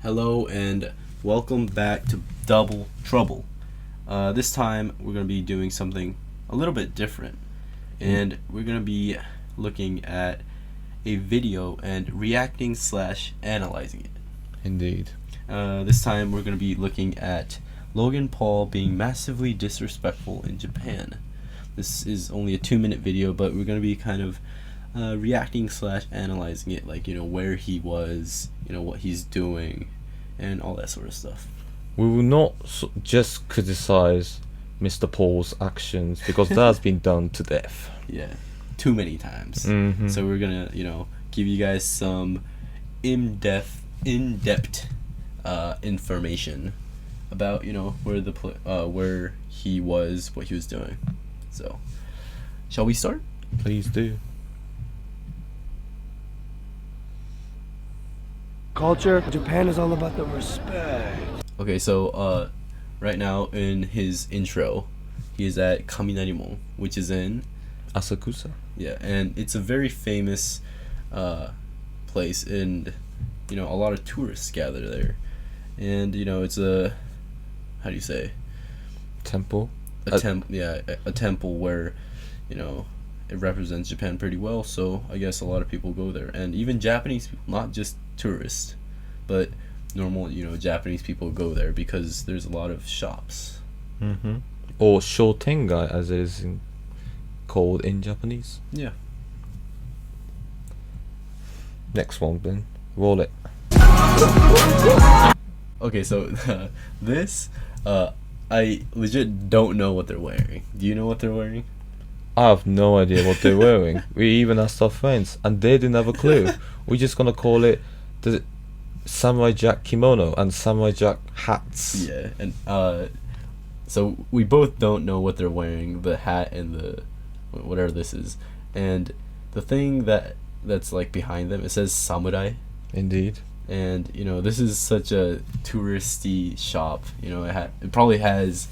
Hello and welcome back to Double Trouble. This time we're going to be doing something a little bit different, and we're going to be looking at a video and reacting / analyzing it. Indeed. This time we're going to be looking at Logan Paul being massively disrespectful in Japan. This is only a 2-minute video, but we're going to be kind of reacting / analyzing it, like, where he was, what he's doing, and all that sort of stuff. We will not just criticize Mr. Paul's actions because that has been done to death. Yeah, too many times. Mm-hmm. So we're gonna, give you guys some in-depth information about, where he was, what he was doing. So, shall we start? Please do. Culture. Japan is all about the respect. Okay, so right now in his intro, he is at Kaminarimon, which is in Asakusa. Yeah, and it's a very famous place, and a lot of tourists gather there, and it's a, how do you say, Temple. a temple where it represents Japan pretty well. So I guess a lot of people go there, and even Japanese people, not just tourists, but normal Japanese people go there because there's a lot of shops. Mm-hmm. Or shotengai, as it is called in Japanese. Yeah. Next one, Ben. Roll it. Okay, so this I legit don't know what they're wearing. Do you know what they're wearing? I have no idea what they're wearing. We even asked our friends, and they didn't have a clue. We're just gonna call it the Samurai Jack kimono and Samurai Jack hats. Yeah, and so we both don't know what they're wearing, the hat and the whatever this is, and the thing that's like behind them, it says samurai. Indeed. And this is such a touristy shop. It probably has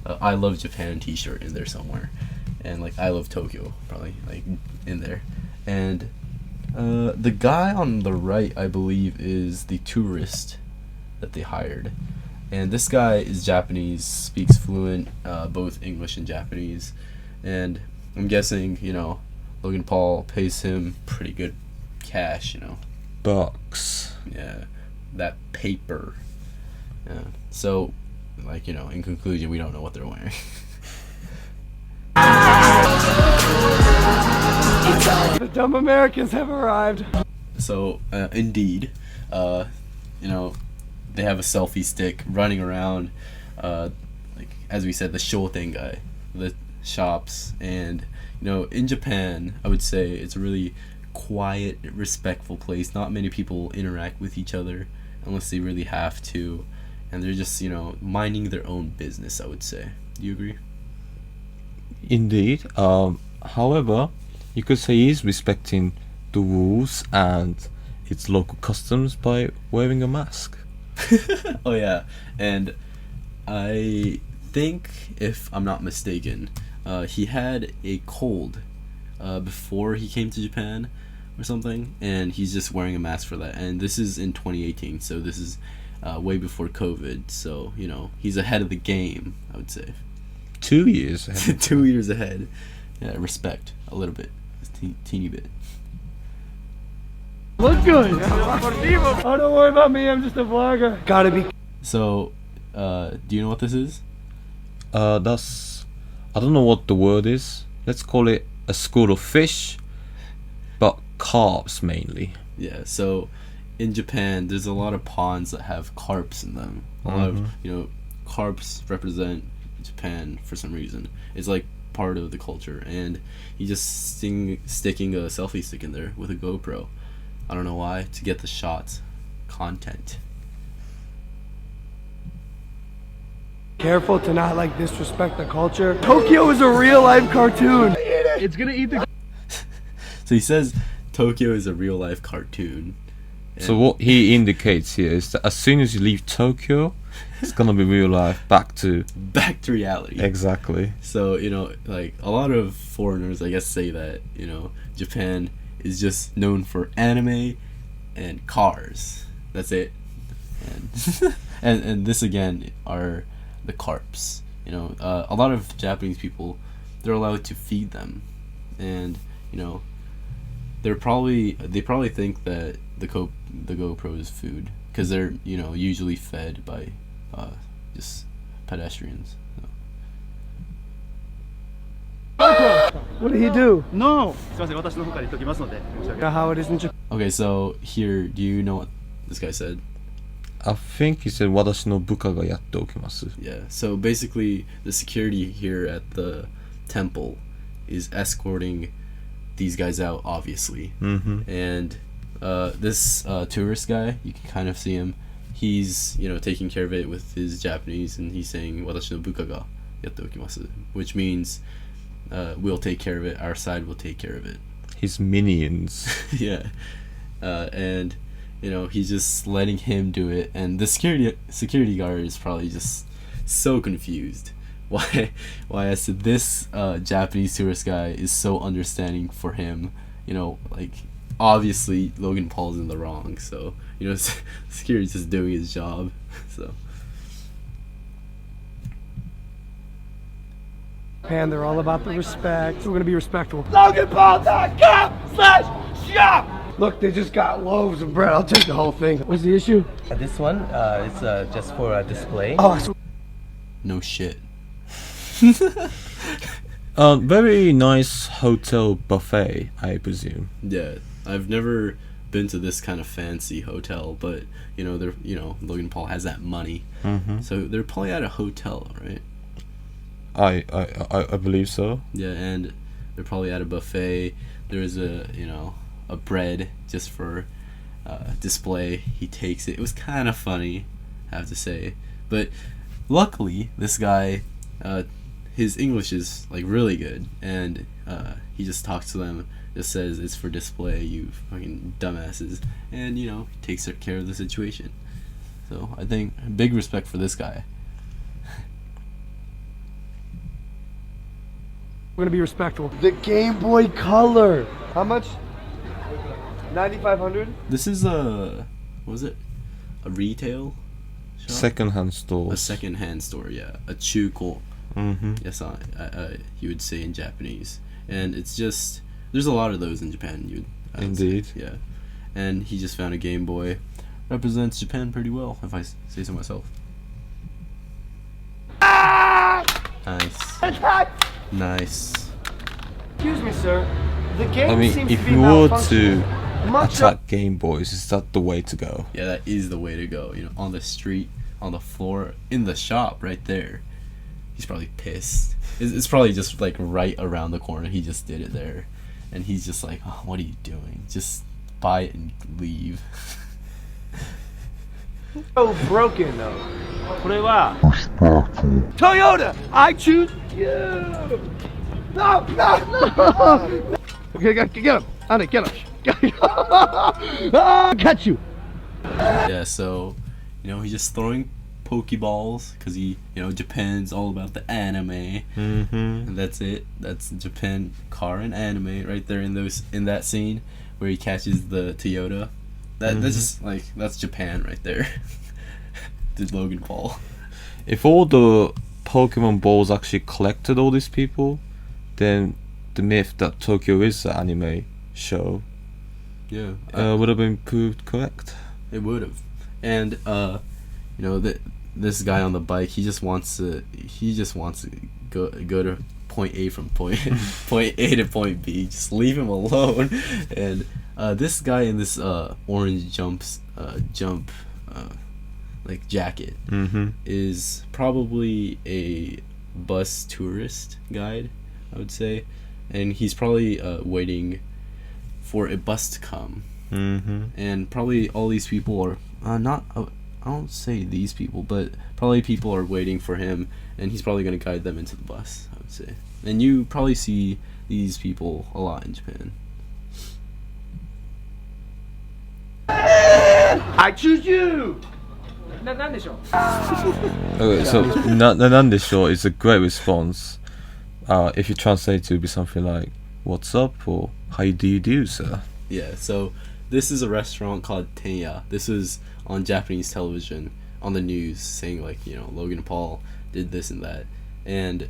I Love Japan t-shirt in there somewhere, and like I Love Tokyo probably like in there. And the guy on the right, I believe, is the tourist that they hired, and this guy is Japanese, speaks fluent both English and Japanese, and I'm guessing Logan Paul pays him pretty good cash. Bucks. Yeah, that paper. Yeah. So, like, in conclusion, we don't know what they're wearing. The dumb Americans have arrived. So, indeed, they have a selfie stick running around, like, as we said, the shotengai, the shops, and, in Japan, I would say it's a really quiet, respectful place. Not many people interact with each other unless they really have to, and they're just minding their own business, I would say. Do you agree? Indeed. However, you could say he's respecting the rules and its local customs by wearing a mask. Oh yeah, and I think, if I'm not mistaken, he had a cold before he came to Japan or something, and he's just wearing a mask for that. And this is in 2018, so this is way before COVID, so he's ahead of the game, I would say. 2 years ahead. 2 years ahead. Yeah, respect a little bit, just teeny bit. Look good. Oh, don't worry about me. I'm just a vlogger. Gotta be. So do you know what this is? That's, I don't know what the word is. Let's call it a school of fish, but carps mainly. Yeah, so in Japan there's a lot of ponds that have carps in them. A lot of carps represent Japan for some reason. It's like part of the culture, and he's just sticking a selfie stick in there with a GoPro. I don't know why, to get the shots content. Careful to not disrespect the culture. Tokyo is a real life cartoon. It's gonna eat the. So he says Tokyo is a real life cartoon. So what he indicates here is that as soon as you leave Tokyo, it's gonna be real life, back to reality. Exactly. So like a lot of foreigners, I guess, say that Japan is just known for anime and cars. That's it. And And this again are the carps. You know, a lot of Japanese people, they're allowed to feed them, and you know, they probably think that the GoPro is food because they're, you know, usually fed by just pedestrians. What did he do? No! すいません、私の方から言っておきますので。申し訳ない。 How it is in Japan. Okay, so here, do you know what this guy said? I think he said 私の部下がやっておきます。 Yeah, so basically the security here at the temple is escorting these guys out, obviously. And this tourist guy, you can kind of see him, he's, you know, taking care of it with his Japanese, and he's saying 私の部下がやっておきます, which means we'll take care of it, our side will take care of it. His minions. Yeah. And you know, he's just letting him do it, and the security guard is probably just so confused why I said this Japanese tourist guy is so understanding for him. You know, like obviously Logan Paul's in the wrong, so you know, security's just doing his job. So Japan, they're all about the respect. We're gonna be respectful. Loganpaul.com/shop. Look, they just got loaves of bread. I'll take the whole thing. What's the issue? This one is just for a display. Oh, no shit. Very nice hotel buffet, I presume. Yeah, I've never been to this kind of fancy hotel, but you know, Logan Paul has that money, so they're probably at a hotel, right? I believe so. Yeah, and they're probably at a buffet. There's a bread just for display. He takes it. It was kind of funny, I have to say, but luckily this guy, his English is like really good, and he just talks to them, just says it's for display, you fucking dumbasses, and you know, takes care of the situation. So I think big respect for this guy. we're gonna be respectful. The Game Boy Color. How much? 9,500. This is a, what was it? A retail shop? Secondhand stores. A secondhand store, yeah. A chuko. Yes, you would say in Japanese. And it's just, there's a lot of those in Japan. Indeed. Say, yeah. And he just found a Game Boy. Represents Japan pretty well, if I say so myself. Nice. Nice. Excuse me, sir. The game I mean, seems if to be you were to malfunctioning. attack Game Boys, is that the way to go? Yeah, that is the way to go. You know, on the street, on the floor, in the shop, right there. He's probably pissed. It's probably just like right around the corner. He just did it there, and he's just like, "Oh, what are you doing? Just buy it and leave." So broken though. これは Toyota, I choose you. No, no, no. Okay, get him. On it, get him. Catch you. Yeah, so you know, he's just throwing Pokeballs because he, you know, Japan's all about the anime, and that's it. That's Japan car and anime right there in that scene where he catches the Toyota. That's just like, that's Japan right there. Did Logan Paul. If all the Pokemon balls actually collected all these people, then the myth that Tokyo is an anime show Yeah, would have been proved correct. it would have. And you know, this guy on the bike, he just wants to go to point A from point A to point B. Just leave him alone. And this guy in this orange jump like jacket is probably a bus tourist guide, I would say, and he's probably waiting for a bus to come. And probably all these people are not, I don't say these people, but probably people are waiting for him, and he's probably going to guide them into the bus, I would say. And you probably see these people a lot in Japan. I choose you. Okay, so Nandesho is a great response. If you translate it, it would be something like, "What's up?" or "How do you do, sir?" Yeah, so this is a restaurant called Tenya. This was on Japanese television on the news saying like, you know, Logan Paul did this and that, and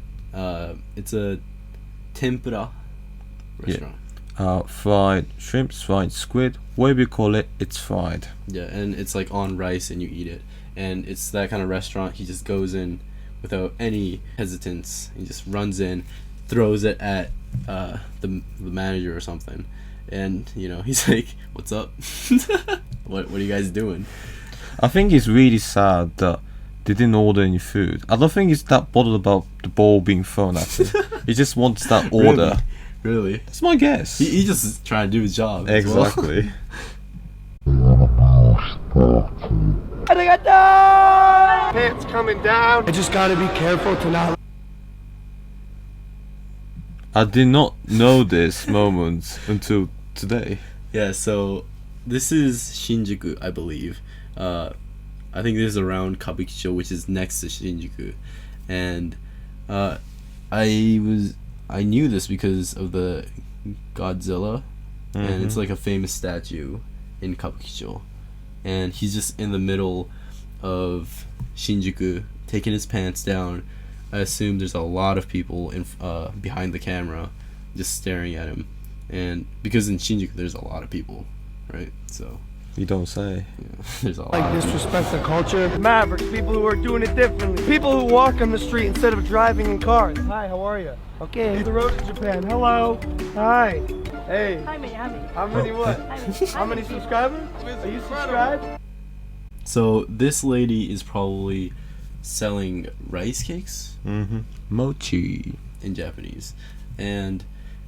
it's a tempura restaurant. Fried shrimps, fried squid, whatever you call it, it's fried. Yeah, and it's like on rice and you eat it, and it's that kind of restaurant. He just goes in without any hesitance. He just runs in, throws it at the manager or something, and you know, he's like, "What's up? What are you guys doing?" I think it's really sad that they didn't order any food. I don't think he's that bothered about the ball being thrown at him. He just wants that order. Really? That's my guess. He just is trying to do his job. as well. Exactly. Pants coming down. I just gotta be careful to not. I did not know this moment until today. Yeah. So this is Shinjuku, I believe. I think this is around Kabukicho, which is next to Shinjuku, and I knew this because of the Godzilla, and it's like a famous statue in Kabukicho, and he's just in the middle of Shinjuku taking his pants down. I assume there's a lot of people in behind the camera just staring at him, and because in Shinjuku there's a lot of people, right? So You don't say. yeah, there's a lot Like of people. disrespect the culture. Mavericks, people who are doing it differently. People who walk on the street instead of driving in cars. Hi, how are you? Okay, the road to Japan. Hello. Hi. Hey. Hi, How many what? How many subscribers? Are you subscribed? So this lady is probably selling rice cakes Mochi. in Japanese, and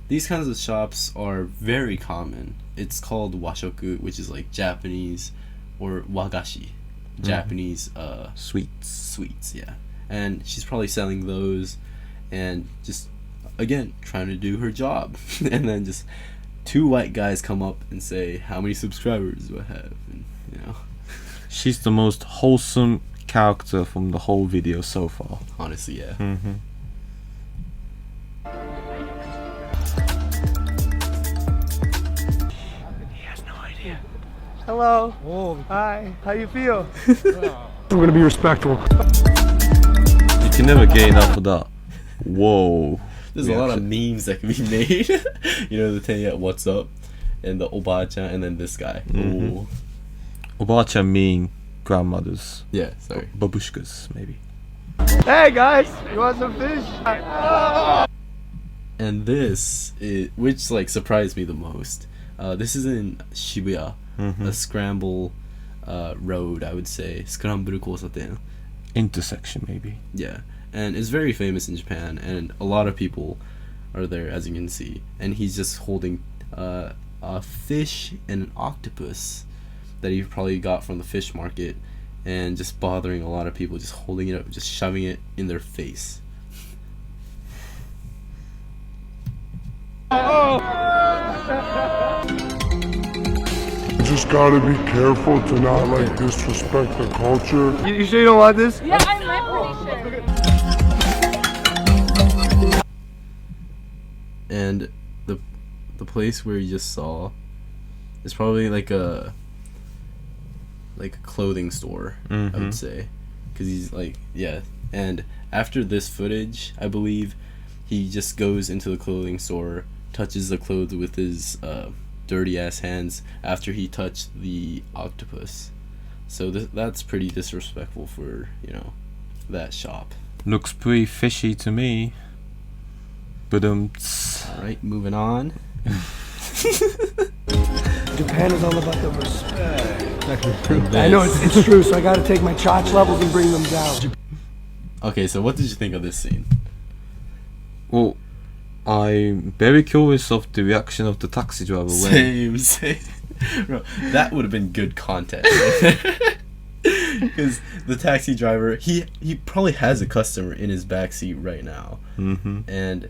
these kinds of shops are very common. It's called washoku, which is like Japanese, or wagashi, Japanese Sweets. sweets. Yeah, and she's probably selling those, and just again trying to do her job. And then just two white guys come up and say, "How many subscribers do I have?" And you know, She's the most wholesome character from the whole video so far. honestly, yeah. He has no idea. Hello. Hi. How you feel? I'm gonna be respectful. You can never get enough of that. Whoa. There's a lot of memes that can be made. You know, the thing, yeah, what's up, and the oba-chan, and then this guy. Ooh. Oba-chan mean grandmothers. Yeah, sorry. Babushkas, maybe. Hey guys, you want some fish? And this, which like surprised me the most, this is in Shibuya, a scramble road, I would say. Scramble kosaten. Intersection, maybe. Yeah, and it's very famous in Japan, and a lot of people are there, as you can see. And he's just holding a fish and an octopus that he probably got from the fish market, and just bothering a lot of people, just holding it up, just shoving it in their face. You just gotta be careful to not like disrespect the culture. You sure you don't want this? Yeah, I'm pretty sure. And the place where you just saw is probably like a clothing store, I would say, because he's like, yeah. And after this footage, I believe he just goes into the clothing store, touches the clothes with his dirty ass hands after he touched the octopus. So that's pretty disrespectful for, you know, that shop. Looks pretty fishy to me. But All right, moving on. Japan is all about the respect. This. I know it's true, so I gotta take my chotch levels and bring them down. Okay, so what did you think of this scene? well, I'm very curious of the reaction of the taxi driver when Same. Bro, that would have been good content. Because the taxi driver, he probably has a customer in his backseat right now. And,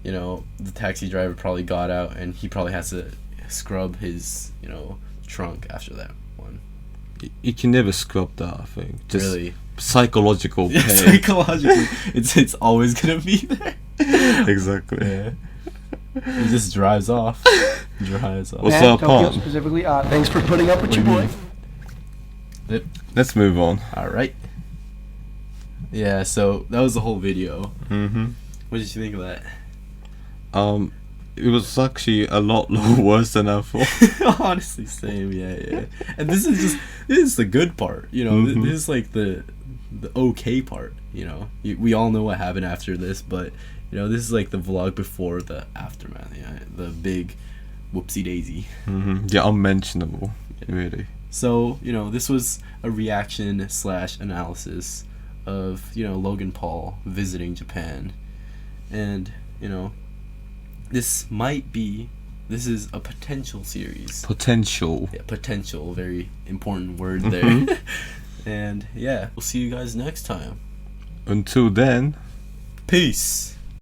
you know, the taxi driver probably got out and he probably has to scrub his, you know, trunk after that one. you can never scrub that, I think. Just Really? psychological pain. Psychologically, it's always gonna be there. Exactly. Yeah. He just drives off. Drives off. What's And that Tokyo part? specifically, thanks for putting up with your boy. Let's move on. All right. Yeah, so that was the whole video. Mm-hmm. What did you think of that? It was actually a lot worse than I thought. Honestly, same. Yeah. And this is the good part. You know, Mhm. this is like the okay part. You know, we all know what happened after this, but you know, this is like the vlog before the aftermath. Yeah, the big whoopsie daisy. Mm-hmm. Yeah, unmentionable. Really. So, you know, this was a reaction / analysis of, you know, Logan Paul visiting Japan. And, you know, this is a potential series. Potential. Yeah, potential, very important word Mhm. there. And yeah, we'll see you guys next time. Until then. Peace.